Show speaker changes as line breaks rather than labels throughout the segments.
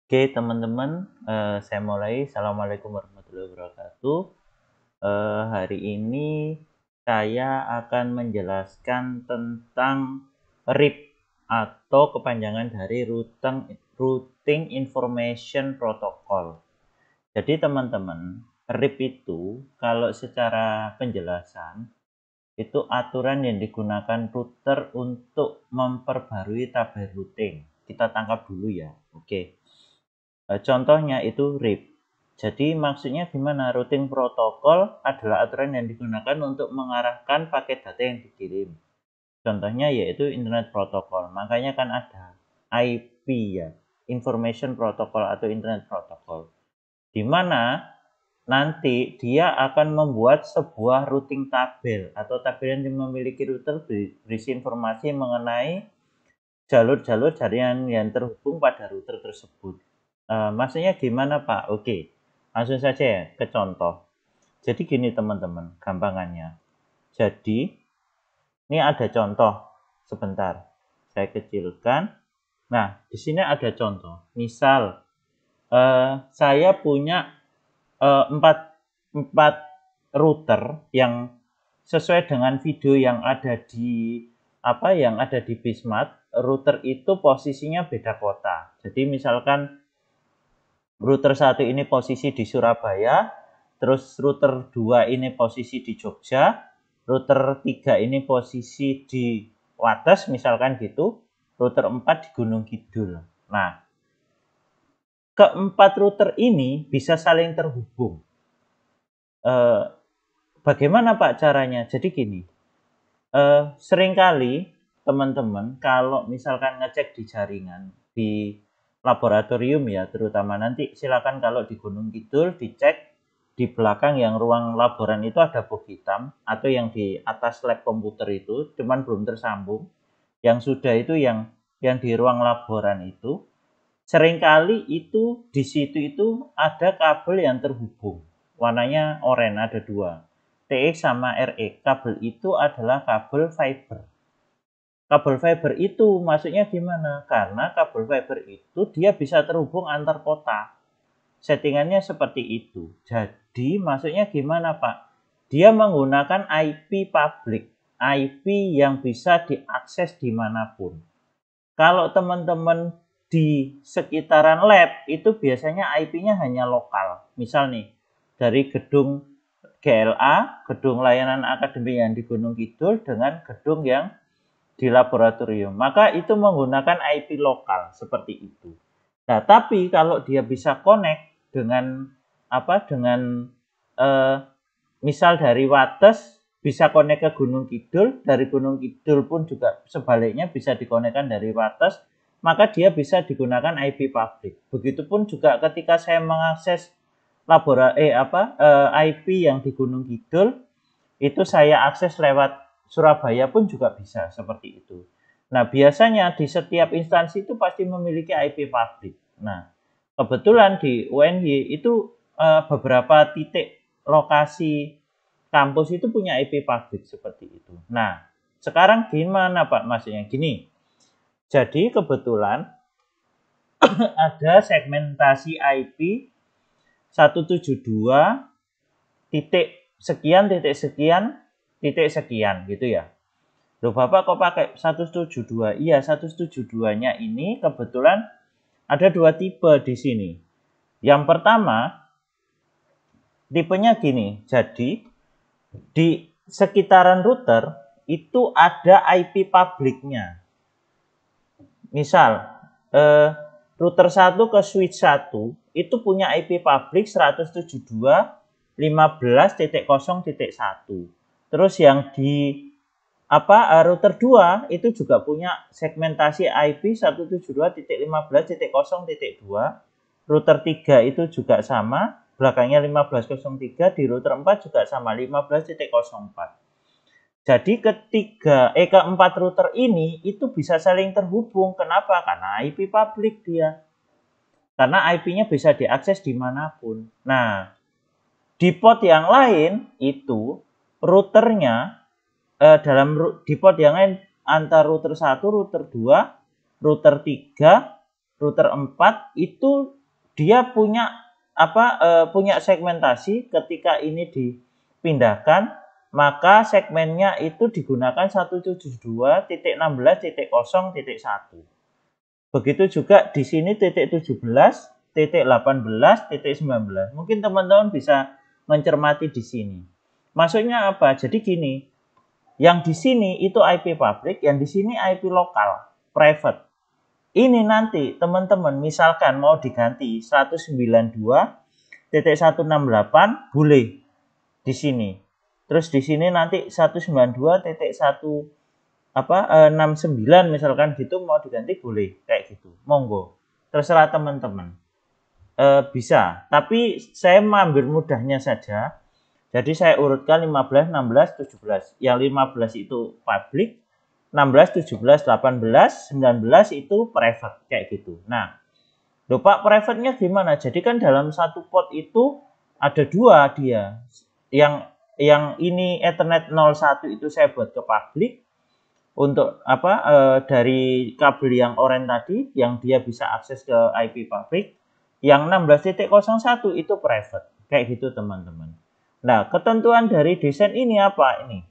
Oke teman-teman, saya mulai. Assalamualaikum warahmatullahi wabarakatuh. Hari ini saya akan menjelaskan tentang RIP atau kepanjangan dari Routing Information Protocol. Jadi teman-teman, RIP itu kalau secara penjelasan itu aturan yang digunakan router untuk memperbarui tabel routing. Kita tangkap dulu ya. Oke. Contohnya itu RIP. Jadi maksudnya gimana? Routing protokol adalah aturan yang digunakan untuk mengarahkan paket data yang dikirim. Contohnya yaitu Internet Protocol. Makanya kan ada IP ya, Information Protocol atau Internet Protocol. Di mana nanti dia akan membuat sebuah routing tabel atau tabel yang memiliki router berisi informasi mengenai jalur-jalur jaringan yang terhubung pada router tersebut. Maksudnya gimana Pak? Oke, langsung saja ya ke contoh. Jadi gini teman-teman, gampangannya. Jadi ini ada contoh. Sebentar, saya kecilkan. Nah, di sini ada contoh. Misal saya punya 4 router yang sesuai dengan video yang ada di Bismart. Router itu posisinya beda kota. Jadi misalkan router 1 ini posisi di Surabaya, terus router 2 ini posisi di Jogja, router 3 ini posisi di Wates misalkan gitu, router 4 di Gunung Kidul. Nah, keempat router ini bisa saling terhubung. Bagaimana Pak caranya? Jadi gini, seringkali teman-teman kalau misalkan ngecek di jaringan di laboratorium ya, terutama nanti silakan kalau di Gunung Kidul dicek di belakang yang ruang laboran itu ada box hitam atau yang di atas lab komputer itu cuman belum tersambung. Yang sudah itu yang di ruang laboran itu seringkali itu di situ itu ada kabel yang terhubung. Warnanya oranye, ada dua. TX sama RX. Kabel itu adalah kabel fiber. Kabel fiber itu maksudnya gimana? Karena kabel fiber itu dia bisa terhubung antar kota. Settingannya seperti itu. Jadi maksudnya gimana Pak? Dia menggunakan IP public. IP yang bisa diakses dimanapun. Kalau teman-teman di sekitaran lab itu biasanya IP-nya hanya lokal. Misal nih, dari gedung GLA, gedung layanan akademik yang di Gunung Kidul dengan gedung yang di laboratorium. Maka itu menggunakan IP lokal seperti itu. Nah, tapi kalau dia bisa connect dengan misal dari Wates bisa connect ke Gunung Kidul, dari Gunung Kidul pun juga sebaliknya bisa dikonekkan dari Wates, maka dia bisa digunakan IP public. Begitupun juga ketika saya mengakses IP yang di Gunung Kidul, itu saya akses lewat Surabaya pun juga bisa seperti itu. Nah, biasanya di setiap instansi itu pasti memiliki IP public. Nah, kebetulan di UNY itu beberapa titik lokasi kampus itu punya IP public seperti itu. Nah, sekarang gimana Pak maksudnya? Gini, jadi kebetulan ada segmentasi IP 172 titik sekian titik sekian titik sekian gitu ya. Loh Bapak kok pakai 172? Iya, 172-nya ini kebetulan ada dua tipe di sini. Yang pertama, tipenya gini. Jadi di sekitaran router itu ada IP publiknya. Misal router 1 ke switch 1 itu punya IP publik 172.15.0.1. Terus yang di router 2 itu juga punya segmentasi IP 172.15.0.2. Router 3 itu juga sama, belakangnya 15.03, di router 4 juga sama 15.04. Jadi keempat router ini itu bisa saling terhubung. Kenapa? Karena IP publik dia. Karena IP-nya bisa diakses dimanapun. Nah, di port yang lain itu routernya di port yang lain antara router 1, router 2, router 3 router 4 itu dia punya punya segmentasi. Ketika ini dipindahkan, maka segmennya itu digunakan 172.16.0.1. Begitu juga di sini titik 17, titik 18, titik 19. Mungkin teman-teman bisa mencermati di sini. Maksudnya apa? Jadi gini, yang di sini itu IP public, yang di sini IP lokal, private. Ini nanti teman-teman misalkan mau diganti 192.168 boleh di sini. Terus di sini nanti 192.169 misalkan gitu mau diganti boleh kayak gitu. Monggo. Terserah teman-teman. Bisa, tapi saya mengambil mudahnya saja. Jadi saya urutkan 15, 16, 17. Yang 15 itu public, 16, 17, 18, 19 itu private kayak gitu. Nah, Pak, private-nya gimana? Jadi kan dalam satu port itu ada dua dia. Yang ini Ethernet 01 itu saya buat ke public untuk dari kabel yang orange tadi yang dia bisa akses ke IP public. Yang 16.01 itu private. Kayak gitu teman-teman. Nah, ketentuan dari desain ini apa? Ini.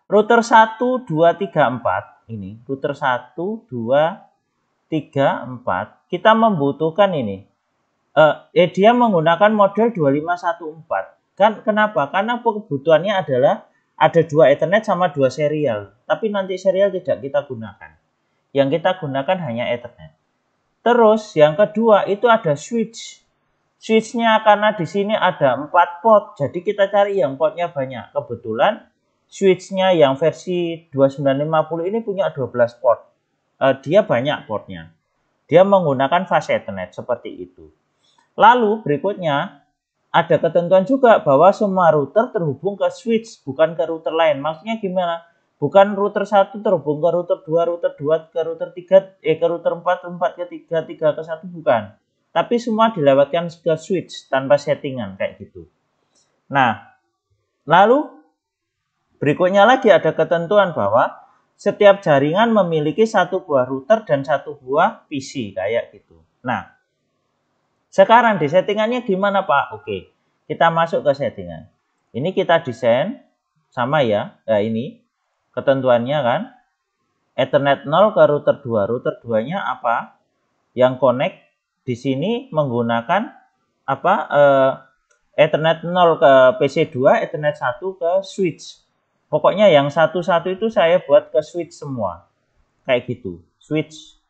Router 1, 2, 3, 4. Ini. Router 1, 2, 3, 4. Kita membutuhkan ini. Dia menggunakan model 2514. Kan kenapa? Karena kebutuhannya adalah ada 2 Ethernet sama 2 serial. Tapi nanti serial tidak kita gunakan. Yang kita gunakan hanya Ethernet. Terus yang kedua itu ada switch. Switchnya karena di sini ada 4 port, jadi kita cari yang portnya banyak. Kebetulan switchnya yang versi 2950 ini punya 12 port. Dia banyak portnya. Dia menggunakan fast Ethernet seperti itu. Lalu berikutnya ada ketentuan juga bahwa semua router terhubung ke switch, bukan ke router lain. Maksudnya gimana? Bukan router 1 terhubung ke router 2, router 2 ke router 3, ke router 4, 4 ke 3, 3 ke 1, bukan. Tapi semua dilewatkan ke switch tanpa settingan kayak gitu. Nah, lalu berikutnya lagi ada ketentuan bahwa setiap jaringan memiliki satu buah router dan satu buah PC kayak gitu. Nah, sekarang di settingannya gimana Pak? Oke, kita masuk ke settingan. Ini kita desain sama ya. Nah, ini ketentuannya kan. Ethernet 0 ke router 2. Router 2-nya apa? Yang connect di sini menggunakan Ethernet 0 ke PC2, Ethernet 1 ke switch. Pokoknya yang satu-satu itu saya buat ke switch semua. Kayak gitu. Switch.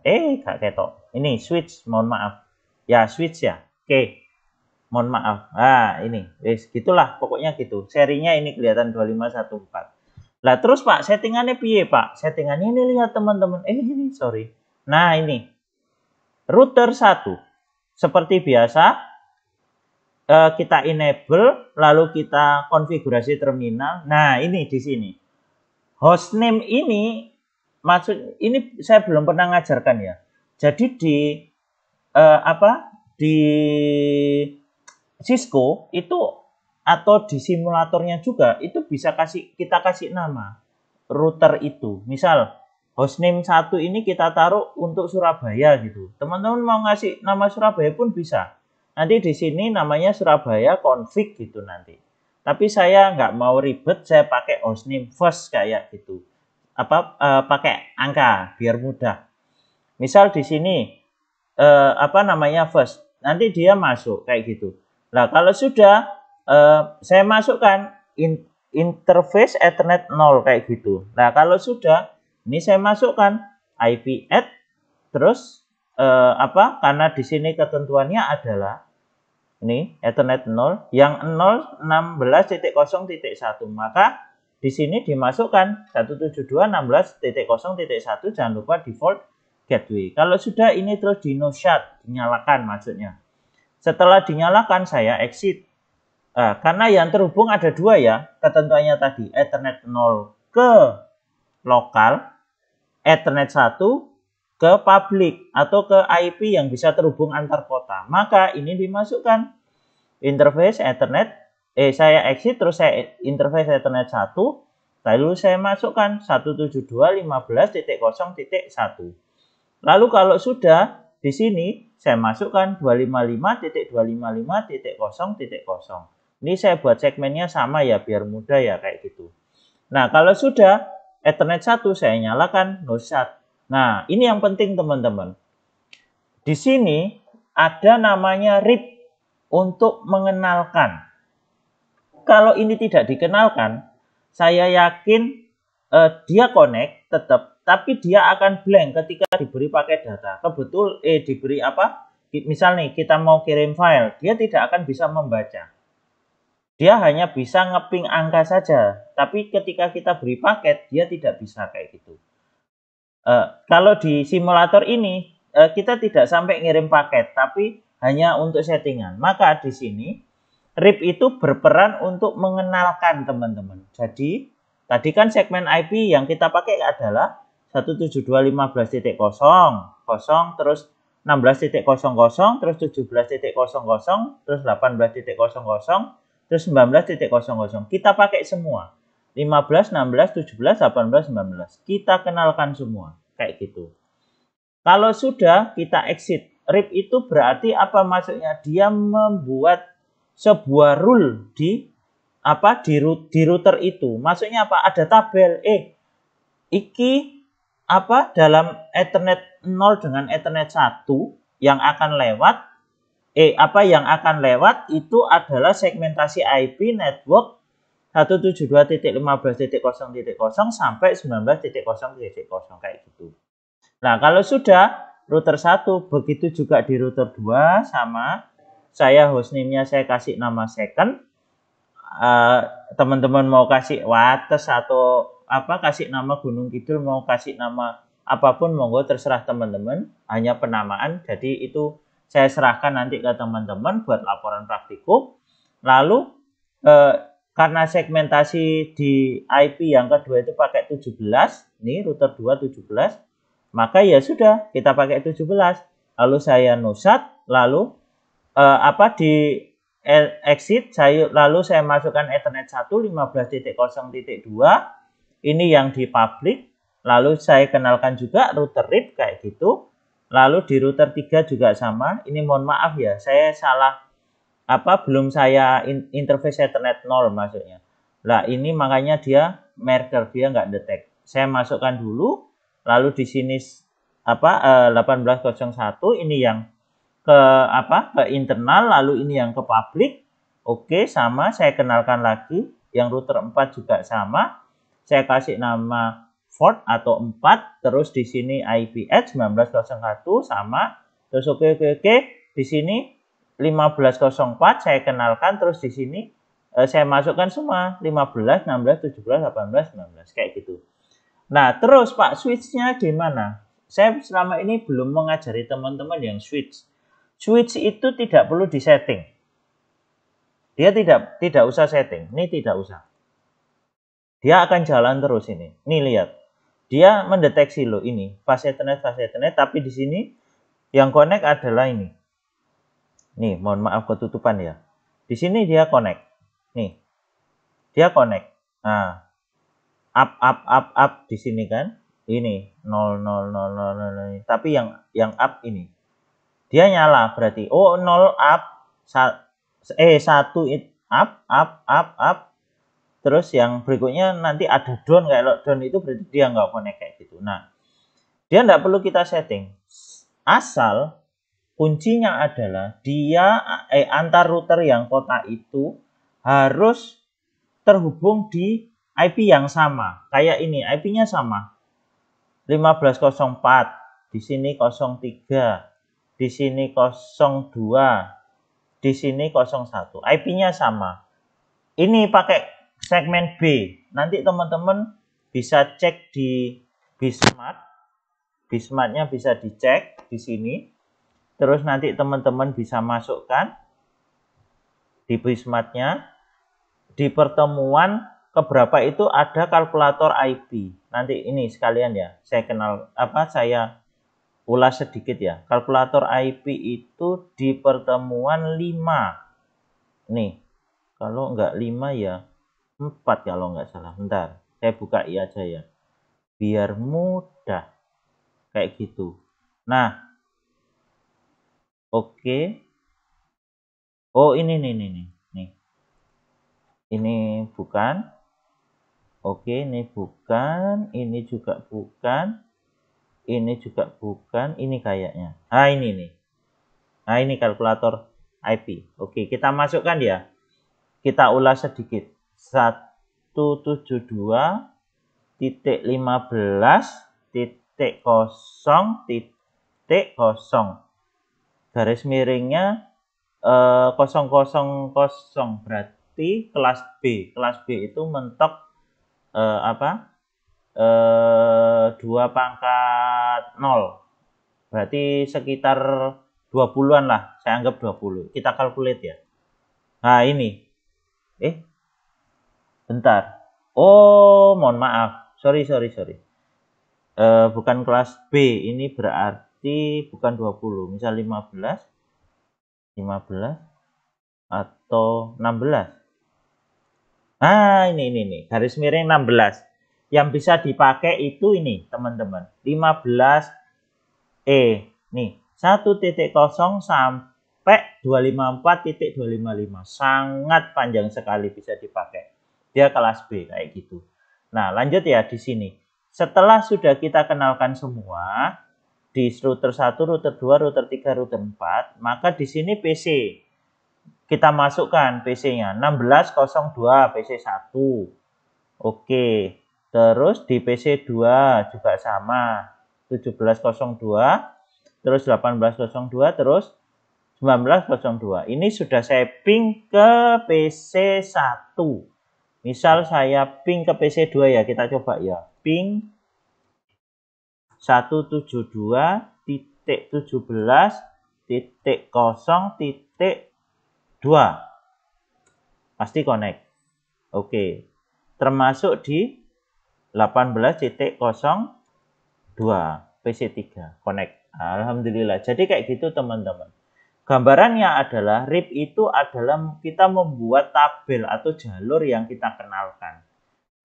Gak ketok. Ini switch, mohon maaf. Ya, switch ya. Oke. Mohon maaf. Nah, ini. Gitulah pokoknya gitu. Serinya ini kelihatan 2514. Lah terus Pak, settingannya piye Pak? Settingannya ini lihat teman-teman. Ini sorry. Nah, ini. Router 1. Seperti biasa kita enable, lalu kita konfigurasi terminal. Nah, ini di sini. Hostname ini ini saya belum pernah ngajarkan ya. Jadi di Cisco itu atau di simulatornya juga itu bisa kita kasih nama router itu. Misal hostname 1 ini kita taruh untuk Surabaya gitu. Teman-teman mau ngasih nama Surabaya pun bisa. Nanti di sini namanya Surabaya config gitu nanti. Tapi saya nggak mau ribet, saya pakai hostname first kayak gitu. Pakai angka biar mudah. Misal di sini first. Nanti dia masuk kayak gitu. Nah, kalau sudah saya masukkan interface Ethernet 0 kayak gitu. Nah, kalau sudah ini saya masukkan IP add terus karena di sini ketentuannya adalah ini Ethernet 0 yang 0.16.0.1, maka di sini dimasukkan 172.16.0.1, jangan lupa default gateway. Kalau sudah ini terus di no shut, dinyalakan maksudnya. Setelah dinyalakan saya exit. Karena yang terhubung ada dua ya, ketentuannya tadi Ethernet 0 ke lokal, Ethernet 1 ke public atau ke IP yang bisa terhubung antar kota. Maka ini dimasukkan interface Ethernet, saya exit terus saya interface Ethernet 1 Lalu saya masukkan 172.15.0.1. Lalu kalau sudah di sini saya masukkan 255.255.0.0. Ini saya buat segmennya sama ya biar mudah ya kayak gitu. Nah, kalau sudah Ethernet 1 saya nyalakan no shut. Nah, ini yang penting teman-teman. Di sini ada namanya RIP untuk mengenalkan. Kalau ini tidak dikenalkan, saya yakin dia connect tetap, tapi dia akan blank ketika diberi paket data. Diberi apa? Misal nih kita mau kirim file, dia tidak akan bisa membaca. Dia hanya bisa ngeping angka saja, tapi ketika kita beri paket, dia tidak bisa kayak gitu. Kalau di simulator ini kita tidak sampai ngirim paket, tapi hanya untuk settingan. Maka di sini RIP itu berperan untuk mengenalkan teman-teman. Jadi tadi kan segmen IP yang kita pakai adalah 172.15.0, terus 16.00, terus 17.00, terus 18.00, terus 19.00. Kita pakai semua. 15, 16, 17, 18, 19. Kita kenalkan semua. Kayak gitu. Kalau sudah kita exit. RIP itu berarti apa maksudnya? Dia membuat sebuah rule di router itu. Maksudnya apa? Ada tabel. Iki apa dalam Ethernet 0 dengan Ethernet 1 yang akan lewat. Yang akan lewat itu adalah segmentasi IP network 172.15.0.0 sampai 19.0.0 kayak gitu. Nah, kalau sudah router 1, begitu juga di router 2 sama. Saya hostname-nya saya kasih nama second. Teman-teman mau kasih Wates atau kasih nama Gunung Kidul, mau kasih nama apapun monggo terserah teman-teman, hanya penamaan. Jadi itu saya serahkan nanti ke teman-teman buat laporan praktikum. Lalu karena segmentasi di IP yang kedua itu pakai 17, nih router 2 17, maka ya sudah kita pakai 17. Lalu saya no shut, lalu di exit lalu saya masukkan Ethernet 1 15.0.2, ini yang di public. Lalu saya kenalkan juga router RIP kayak gitu. Lalu di router 3 juga sama. Ini mohon maaf ya, saya salah belum saya interface Ethernet 0 maksudnya. Nah, ini makanya dia merger, dia nggak detect. Saya masukkan dulu, lalu di sini 1801 ini yang ke internal, lalu ini yang ke public. Oke, sama saya kenalkan lagi. Yang router 4 juga sama. Saya kasih nama port atau 4, terus di sini IP address 1901 sama. Terus oke. Di sini 1504 saya kenalkan, terus di sini saya masukkan semua 15, 16, 17, 18, 19 kayak gitu. Nah, terus Pak switch-nya gimana? Saya selama ini belum mengajari teman-teman yang switch. Switch itu tidak perlu disetting. Dia tidak usah setting. Ini tidak usah. Dia akan jalan terus ini. Nih lihat. Dia mendeteksi loh ini fase Ethernet, tapi di sini yang connect adalah ini. Nih, mohon maaf ketutupan ya. Di sini dia connect. Nih. Dia connect. Nah, up di sini kan. Ini 0 0 0 0 0. Tapi yang up ini. Dia nyala berarti. Oh, 0 up 1 up. Terus yang berikutnya nanti ada down, kayak down itu berarti dia nggak connect kayak gitu. Nah, dia nggak perlu kita setting. Asal kuncinya adalah dia antar router yang kota itu harus terhubung di IP yang sama. Kayak ini, IP-nya sama. 1504, di sini 03, di sini 02, di sini 01. IP-nya sama. Ini pakai segmen B. Nanti teman-teman bisa cek di Bismart. Bismart-nya bisa dicek di sini. Terus nanti teman-teman bisa masukkan di Bismart-nya. Di pertemuan keberapa itu ada kalkulator IP. Nanti ini sekalian ya, saya ulas sedikit ya. Kalkulator IP itu di pertemuan 5. Nih, kalau enggak 5 ya 4 kalau enggak salah. Bentar. Saya buka I aja ya, biar mudah kayak gitu. Nah, oke. Oh, ini nih. Ini bukan. Oke, ini bukan, ini juga bukan, ini juga bukan, ini kayaknya. Ah, ini nih. Nah, ini kalkulator IP. Oke, kita masukkan ya. Kita ulas sedikit. 172.15.0.0 garis miringnya 000, berarti kelas B. Kelas B itu mentok 2 pangkat 0. Berarti sekitar 20-an lah. Saya anggap 20. Kita calculate ya. Nah, ini. Bentar. Oh, mohon maaf. Sorry. Bukan kelas B. Ini berarti bukan 20. Misal 15 atau 16. Nah, ini. Garis miring 16. Yang bisa dipakai itu ini, teman-teman. 15 nih, 1.0 sampai 254.255. Sangat panjang sekali bisa dipakai. Dia kelas B kayak gitu. Nah, lanjut ya di sini. Setelah sudah kita kenalkan semua di router 1, router 2, router 3, router 4, maka di sini PC kita masukkan PC-nya 1602 PC1. Oke. Terus di PC2 juga sama 1702, terus 1802, terus 1902. Ini sudah saya ping ke PC1. Misal saya ping ke PC2 ya, kita coba ya. Ping 172.17.0.2 pasti connect. Oke. Termasuk di 18.02 PC3 connect. Alhamdulillah. Jadi kayak gitu teman-teman. Gambarannya adalah RIP itu adalah kita membuat tabel atau jalur yang kita kenalkan.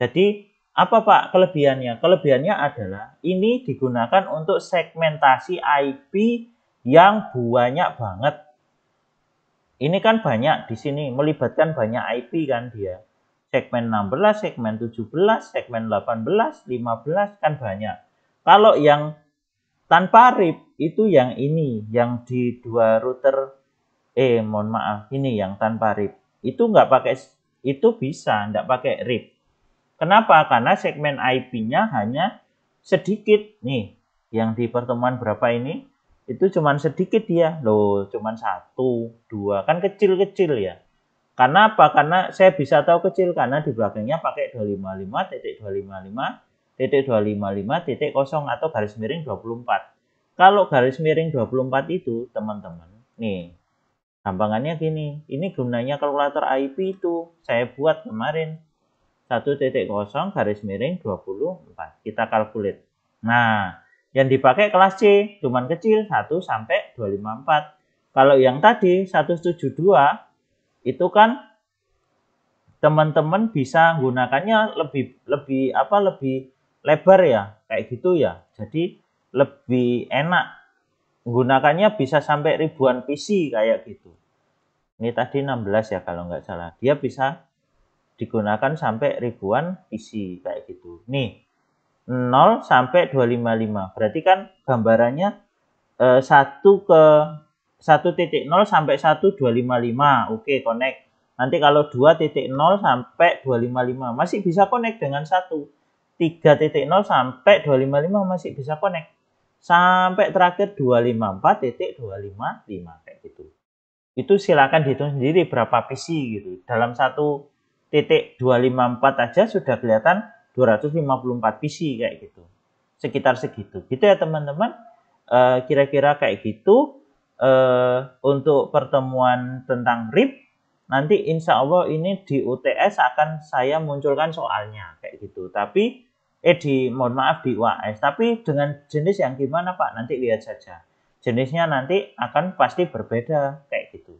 Jadi apa Pak kelebihannya? Kelebihannya adalah ini digunakan untuk segmentasi IP yang banyak banget. Ini kan banyak di sini, melibatkan banyak IP kan dia. Segmen 16, segmen 17, segmen 18, 15 kan banyak. Kalau yang tanpa RIP itu yang ini, yang di dua router, mohon maaf, ini yang tanpa RIP. Itu nggak pakai, itu bisa nggak pakai RIP. Kenapa? Karena segmen IP-nya hanya sedikit nih. Yang di pertemuan berapa ini? Itu cuma sedikit dia. Loh, cuma 1, 2. Kan kecil-kecil ya. Karena apa? Karena saya bisa tahu kecil karena di belakangnya pakai 255.255.255.0 atau garis miring 24. Kalau garis miring 24 itu, teman-teman, nih, gampangannya gini. Ini gunanya kalkulator IP itu. Saya buat kemarin. 1.0 garis miring 24. Kita calculate. Nah, yang dipakai kelas C, cuman kecil 1 sampai 254. Kalau yang tadi 172 itu kan teman-teman bisa gunakannya lebih lebar ya, kayak gitu ya. Jadi lebih enak gunakannya bisa sampai ribuan PC kayak gitu. Ini tadi 16 ya kalau nggak salah. Dia bisa digunakan sampai ribuan PC kayak gitu. Nih, 0 sampai 255. Berarti kan gambarannya 1 ke 1.0 sampai 1255. Oke, connect. Nanti kalau 2.0 sampai 255 masih bisa connect dengan 1. 3.0 sampai 255 masih bisa connect. Sampai terakhir 254.255 kayak gitu. Itu silakan dihitung sendiri berapa PC gitu. Dalam 1.254 aja sudah kelihatan 254 PC kayak gitu. Sekitar segitu. Gitu ya teman-teman. Kira-kira kayak gitu untuk pertemuan tentang RIP. Nanti insya Allah ini di UTS akan saya munculkan soalnya kayak gitu. Tapi mohon maaf di UAS. Tapi dengan jenis yang gimana Pak? Nanti lihat saja. Jenisnya nanti akan pasti berbeda kayak gitu.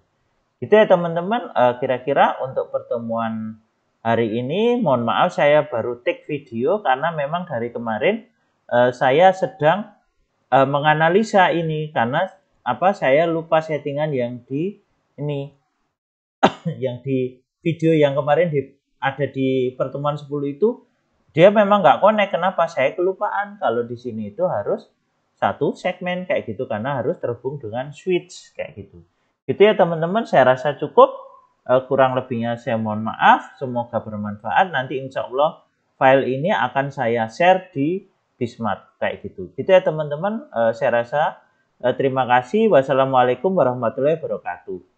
Gitu ya teman-teman. Kira-kira untuk pertemuan hari ini mohon maaf saya baru take video karena memang dari kemarin saya sedang menganalisa ini karena saya lupa settingan yang di ini yang di video yang kemarin ada di pertemuan 10 itu dia memang nggak connect. Kenapa? Saya kelupaan kalau di sini itu harus satu segmen kayak gitu karena harus terhubung dengan switch kayak gitu. Gitu ya teman-teman, saya rasa cukup. Kurang lebihnya saya mohon maaf. Semoga bermanfaat. Nanti insya Allah file ini akan saya share di Bismart kayak gitu. Gitu ya teman-teman. Saya rasa terima kasih. Wassalamualaikum warahmatullahi wabarakatuh.